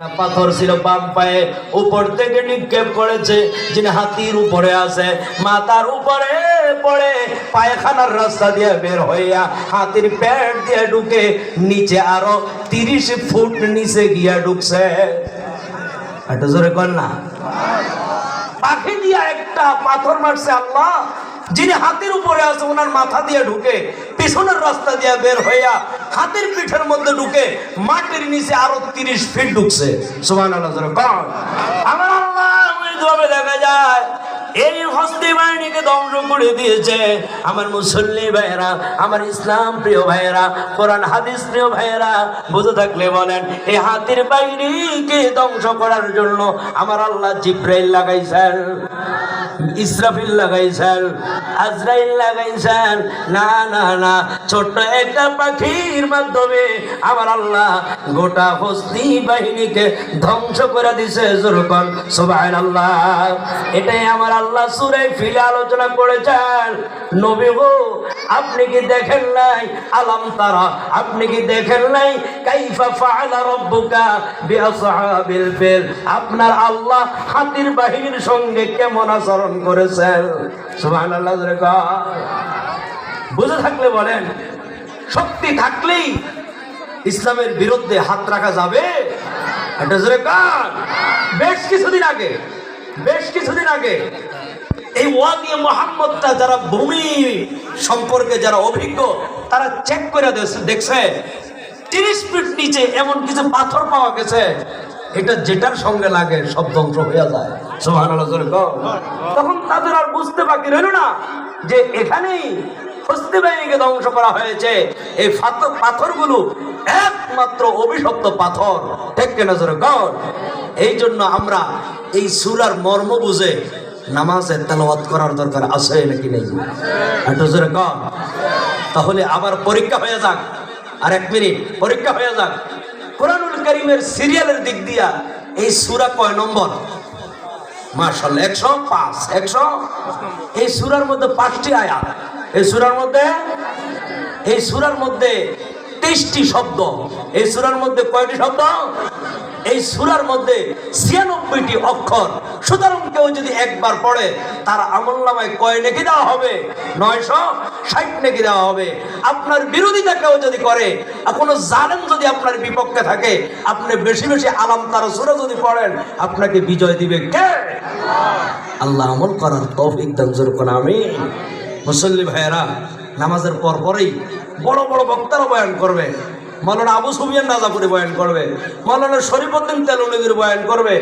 পাথর ছিল বাম পায়ে, উপর থেকে নিক্ষেপ করেছে। যিনি হাতির উপরে আছে, মাথার উপরে পড়ে পায়খানার রাস্তা দিয়ে বের হইয়া হাতির পেট দিয়ে ঢুকে নিচে আরো 30 ফুট নিচে গিয়া ঢুকছে। এটা জোরে কর না। পাখি দিয়া একটা পাথর মারছে আল্লাহ। যিনি হাতির উপরে আছে ওনার মাথা দিয়ে ঢুকে পিছনের রাস্তা দিয়ে বের হইয়া হাতির পিঠের মধ্যে ঢুকে মাটির নিচে আরো 30 ফিট ঢুকছে। সুবহানাল্লাহ। আমার আল্লাহ ওইভাবে দেখা যায় এই হস্তি বাহিনীকে ধ্বংস করে দিয়েছে। আমার মুসল্লি ভাইয়েরা, আমার ইসলাম প্রিয় ভাইয়েরা, কোরআন হাদিস প্রিয় ভাইয়েরা, বুঝে থাকলে বলেন, এই হাতির বাহিনীকে ধ্বংস করার জন্য আমার আল্লাহ জিব্রাইল লাগাইছেন, ইসরাফিল লাগাইছেন, আজরাইল লাগাইছেন। না না না, ছোট্ট একটা পাখির মাধ্যমে আমার আল্লাহ গোটা হস্তি বাহিনীকে ধ্বংস করে দিছে। জোরকন সুবহানাল্লাহ। এটাই আমার আল্লাহ সূরা ফিলে আলোচনা করেছেন। নবী গো, আপনি কি দেখেন নাই? আলাম তারা, আপনি কি দেখেন নাই? কাইফা ফাআলা রাব্বুকা বিআসহাবিল ফিল, আপনার আল্লাহ হাতির বাহিনীর সঙ্গে কেমন আচরণ করেছেন। সুবহানাল্লাহ। বুঝে থাকলে বলেন, শক্তি থাকলেই ইসলামের বিরুদ্ধে হাত রাখা যাবে? এটা জোরে কান। বেশ কিছুদিন আগে এই ওয়াদি মুহাম্মদটা যারা ভূমি সম্পর্কে যারা অভিজ্ঞ তারা চেক করে দেখছে 30 ফিট নিচে এমন কিছু পাথর পাওয়া গেছে, এটা যেটার সঙ্গে লাগে সব ধ্বংস হয়ে যায়। সুবহানাল্লাহ। তখন তাদের আর বুঝতে বাকি রইল না যে এখানেই হস্তি বাহিনীকে ধ্বংস করা হয়েছে। এই পাথরগুলো একমাত্র অভিশপ্ত পাথর, ঠিক কিনা জোরে কর। এই জন্য আমরা এই সূরার মর্ম বুঝে নামাজে তেলাওয়াত করার দরকার আছে নাকি নেই? একটু জোরে কর। তাহলে আবার পরীক্ষা হয়ে যাক, আর 1 মিনিট পরীক্ষা হয়ে যাক। কোরআনুল কারীমের সিরিয়ালের দিক দিয়া এই সূরা কয় নম্বর? মাশাআল্লাহ 105। 100। এই সূরার মধ্যে 5টি আয়াত। এই সূরার মধ্যে 23টি শব্দ। এই সূরার মধ্যে কয়টি শব্দ? এই সূরার মধ্যে 96টি অক্ষর। সুতরাং কেউ যদি একবার পড়ে তার আমলনামায় কয় নেকি দেওয়া হবে? 960 নেকি দেওয়া হবে। আপনার বিরোধিতা কেউ যদি করে, কোনো জালেম যদি আপনার বিপক্ষে থাকে, আপনি বেশি বেশি আলাম তার সূরা যদি পড়েন, আপনাকে বিজয় দিবে কে? আল্লাহ। আমল করার তৌফিক দান করুন, আমিন। মুসল্লি ভাইয়েরা, নামাজের পরেই বড় বড় বক্তারা বয়ান করবে। মাওলানা আবু সুফিয়ান রাজাপুরি বয়ান করবে, মাওলানা শরীফউদ্দিন তেলুনিগির বয়ান করবে।